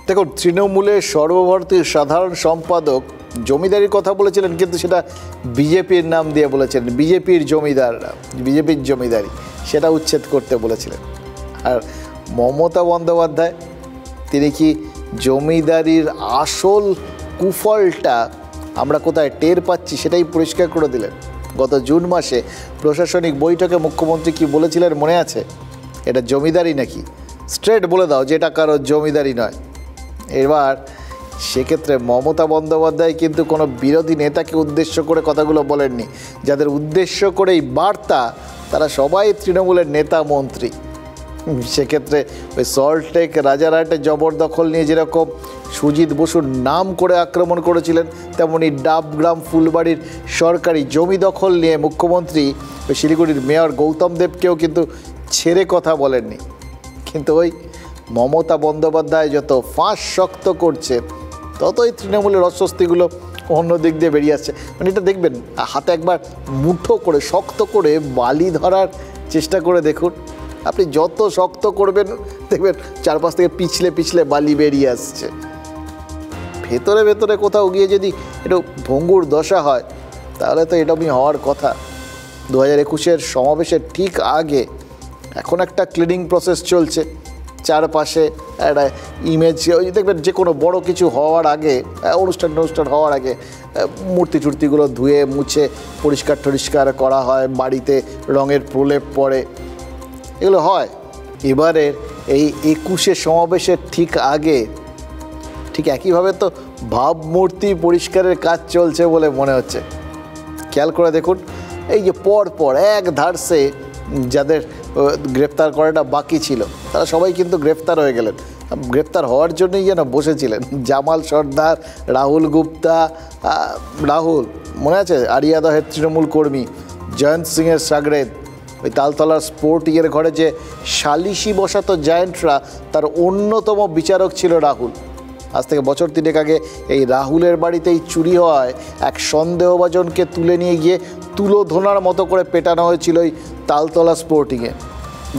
দেখুন, তৃণমূলের সর্বভারতীয় সাধারণ সম্পাদক জমিদারির কথা বলেছিলেন, কিন্তু সেটা বিজেপির নাম দিয়ে বলেছেন। বিজেপির জমিদাররা, বিজেপির জমিদারি, সেটা উচ্ছেদ করতে বলেছিলেন। আর মমতা বন্দ্যোপাধ্যায় তিনি কি জমিদারির আসল কুফলটা আমরা কোথায় টের পাচ্ছি সেটাই পরিষ্কার করে দিলেন। গত জুন মাসে প্রশাসনিক বৈঠকে মুখ্যমন্ত্রী কি বলেছিলেন মনে আছে? এটা জমিদারি নাকি? স্ট্রেট বলে দাও যে এটা কারো জমিদারি নয়। এবার সেক্ষেত্রে মমতা বন্দ্যোপাধ্যায় কিন্তু কোনো বিরোধী নেতাকে উদ্দেশ্য করে কথাগুলো বলেননি। যাদের উদ্দেশ্য করে এই বার্তা, তারা সবাই তৃণমূলের নেতা মন্ত্রী। সেক্ষেত্রে ওই সল্টলেক রাজারহাটে জবরদখল নিয়ে যেরকম সুজিত বসুর নাম করে আক্রমণ করেছিলেন, তেমনি ডাবগ্রাম ফুলবাড়ির সরকারি জমি দখল নিয়ে মুখ্যমন্ত্রী ওই শিলিগুড়ির মেয়র গৌতম দেবকেও কিন্তু ছেড়ে কথা বলেননি। কিন্তু ওই মমতা বন্দ্যোপাধ্যায় যত ফাঁস শক্ত করছে, ততই তৃণমূলের অস্বস্তিগুলো অন্য দিক দিয়ে বেরিয়ে আসছে। মানে এটা দেখবেন, হাতে একবার মুঠো করে শক্ত করে বালি ধরার চেষ্টা করে দেখুন। আপনি যত শক্ত করবেন দেখবেন চারপাশ থেকে পিছলে পিছলে বালি বেরিয়ে আসছে। ভেতরে ভেতরে কোথাও গিয়ে যদি একটু ভঙ্গুর দশা হয়, তাহলে তো এরকমই হওয়ার কথা। 2021-এর সমাবেশের ঠিক আগে এখন একটা ক্লিনিং প্রসেস চলছে। চারপাশে একটা ইমেজ, দেখবেন যে কোনো বড় কিছু হওয়ার আগে, অনুষ্ঠান হওয়ার আগে মূর্তি টুর্তিগুলো ধুয়ে মুছে পরিষ্কার টরিষ্কার করা হয়, বাড়িতে রঙের প্রলেপ পড়ে, এগুলো হয়। এবারের এই 21-এ সমাবেশের ঠিক আগে ঠিক একইভাবে তো ভাবমূর্তি পরিষ্কারের কাজ চলছে বলে মনে হচ্ছে। খেয়াল করে দেখুন, এই যে পর এক ধারসে যাদের গ্রেপ্তার করাটা বাকি ছিল, তারা সবাই কিন্তু গ্রেপ্তার হয়ে গেলেন। গ্রেপ্তার হওয়ার জন্যই যেন বসেছিলেন। জামাল সর্দার, রাহুল গুপ্তা, রাহুল মনে আছে, আরিয়াদহের তৃণমূল কর্মী, জয়ন্ত সিংয়ের সাগরেদ, ওই তালতলার স্পোর্টিংয়ের ঘরে যে সালিশি বসাতো জায়েন্টরা, তার অন্যতম বিচারক ছিল রাহুল। আজ থেকে বছর 3 আগে এই রাহুলের বাড়িতেই চুরি হওয়ায় এক সন্দেহভাজনকে তুলে নিয়ে গিয়ে তুলোধনার মতো করে পেটানো হয়েছিল ওই তালতলা স্পোর্টিংয়ে।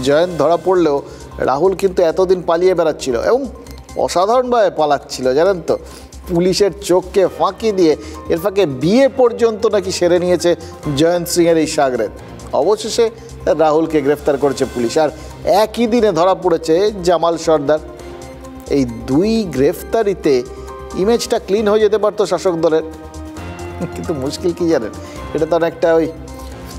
জয়ন্ত ধরা পড়লেও রাহুল কিন্তু এতদিন পালিয়ে বেড়াচ্ছিল এবং অসাধারণভাবে পালাচ্ছিল, জানেন তো। পুলিশের চোখকে ফাঁকি দিয়ে এর ফাঁকে বিয়ে পর্যন্ত নাকি সেরে নিয়েছে জয়ন্ত সিংয়ের এই সাগরেদ। অবশেষে রাহুলকে গ্রেফতার করেছে পুলিশ, আর একই দিনে ধরা পড়েছে জামাল সর্দার। এই দুই গ্রেফতারিতে ইমেজটা ক্লিন হয়ে যেতে পারতো শাসক দলের, কিন্তু মুশকিল কি জানেন, এটা তো একটা ওই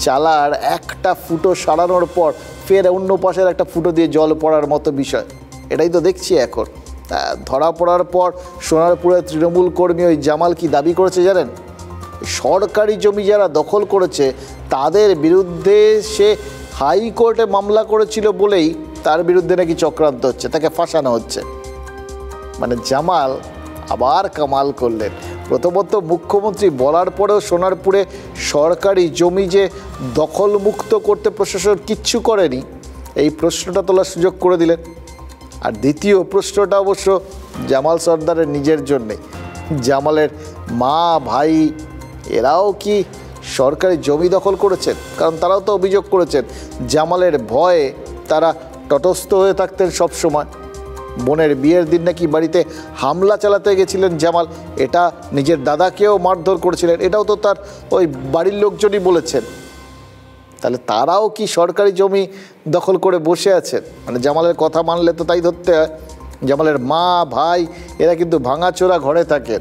চালার একটা ফুটো সারানোর পর ফের অন্য পাশের একটা ফুটো দিয়ে জল পড়ার মতো বিষয়। এটাই তো দেখছি এখন। ধরা পড়ার পর সোনারপুরের তৃণমূল কর্মী ওই জামাল কি দাবি করেছে জানেন? সরকারি জমি যারা দখল করেছে তাদের বিরুদ্ধে সে হাইকোর্টে মামলা করেছিল বলেই তার বিরুদ্ধে নাকি চক্রান্ত হচ্ছে, তাকে ফাঁসানো হচ্ছে। মানে জামাল আবার কামাল করলেন। প্রথমত মুখ্যমন্ত্রী বলার পরেও সোনারপুরে সরকারি জমি যে দখলমুক্ত করতে প্রশাসন কিচ্ছু করেনি, এই প্রশ্নটা তোলার সুযোগ করে দিলেন। আর দ্বিতীয় প্রশ্নটা অবশ্য জামাল সর্দারের নিজের জন্যে। জামালের মা, ভাই এরাও কি সরকারি জমি দখল করেছেন? কারণ তারাও তো অভিযোগ করেছেন জামালের ভয়ে তারা তটস্থ হয়ে থাকতেন সব সময়। বোনের বিয়ের দিন নাকি বাড়িতে হামলা চালাতে গেছিলেন জামাল, এটা নিজের দাদাকেও মারধর করেছিলেন, এটাও তো তার ওই বাড়ির লোকজনই বলেছেন। তাহলে তারাও কি সরকারি জমি দখল করে বসে আছেন? মানে জামালের কথা মানলে তো তাই ধরতে হয়। জামালের মা, ভাই এরা কিন্তু ভাঙাচোরা ঘরে থাকেন।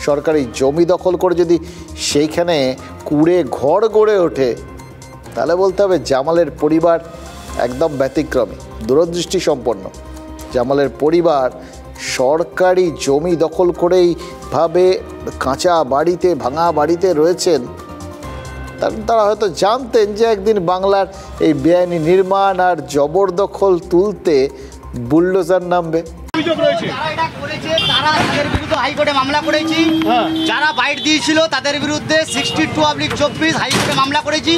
সরকারি জমি দখল করে যদি সেইখানে কুড়ে ঘর গড়ে ওঠে, তাহলে বলতে হবে জামালের পরিবার একদম ব্যতিক্রমী, দূরদৃষ্টি সম্পন্ন। জামালের পরিবার সরকারি জমি দখল করেই ভাবে কাঁচা বাড়িতে, ভাঙা বাড়িতে রয়েছেন। তারা হয়তো জানতেন যে একদিন বাংলার এই বেআইনি নির্মাণ আর জবরদখল তুলতে বুলডোজার নামবে। তারা তাদের বিরুদ্ধে হাইকোর্টে মামলা করেছি, যারা বাইট দিয়েছিল তাদের বিরুদ্ধে 62/24 হাইকোর্টে মামলা করেছি।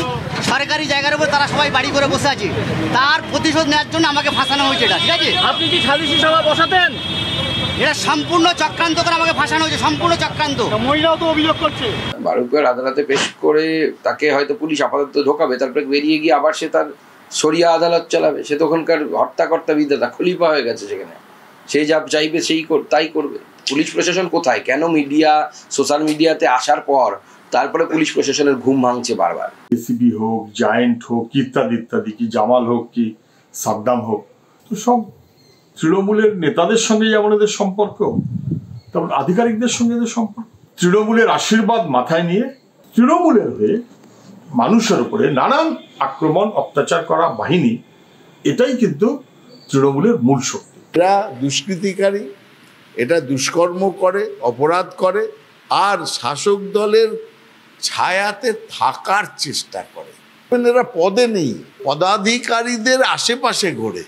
সরকারি জায়গার উপর তারা সবাই বাড়ি করে বসে আছে, তার প্রতিশোধ নেওয়ার জন্য আমাকে ফাঁসানো হয়েছে। এটা ঠিক আছে, আপনি কি সালিশি সভা বসাতেন? এটা সম্পূর্ণ চক্রান্ত করে আমাকে ফাঁসানো হয়েছে, সম্পূর্ণ চক্রান্ত। মহিলাও তো অভিযোগ করছে। বারুইপুর আদালতে পেশ করে তাকে হয়তো পুলিশ আপাতত ঢোকাবে, তারপরে বেরিয়ে গিয়ে আবার সে তার সরিয়া আদালত চালাবে। সে তখনকার হর্তাকর্তা বিধাতা খলিফা হয়ে গেছে সেখানে। সে যা চাইবে তাই করবে। পুলিশ প্রশাসন কোথায়? কেন মিডিয়া, সোশ্যাল মিডিয়াতে আসার পর তারপরে পুলিশ প্রশাসনের ঘুম ভাঙছে বারবার? এসিবি হোক, জায়েন্ট হোক, ইত্যাদি ইত্যাদি, কি জামাল হোক, কি সাদ্দাম হোক, তো সব তৃণমূলের নেতাদের সঙ্গে যেমন এদের সম্পর্ক, তেমন আধিকারিকদের সঙ্গে এদের সম্পর্ক। তৃণমূলের আশীর্বাদ মাথায় নিয়ে তৃণমূলের হয়ে মানুষের উপরে নানান আক্রমণ অত্যাচার করা বাহিনী, এটাই কিন্তু তৃণমূলের মূল শক্তি। এরা দুষ্কৃতিকারী, এটা দুষ্কর্ম করে, অপরাধ করে, আর শাসক দলের ছায়াতে থাকার চেষ্টা করে। এরা পদে নেই, পদাধিকারীদের আশেপাশে ঘোরে।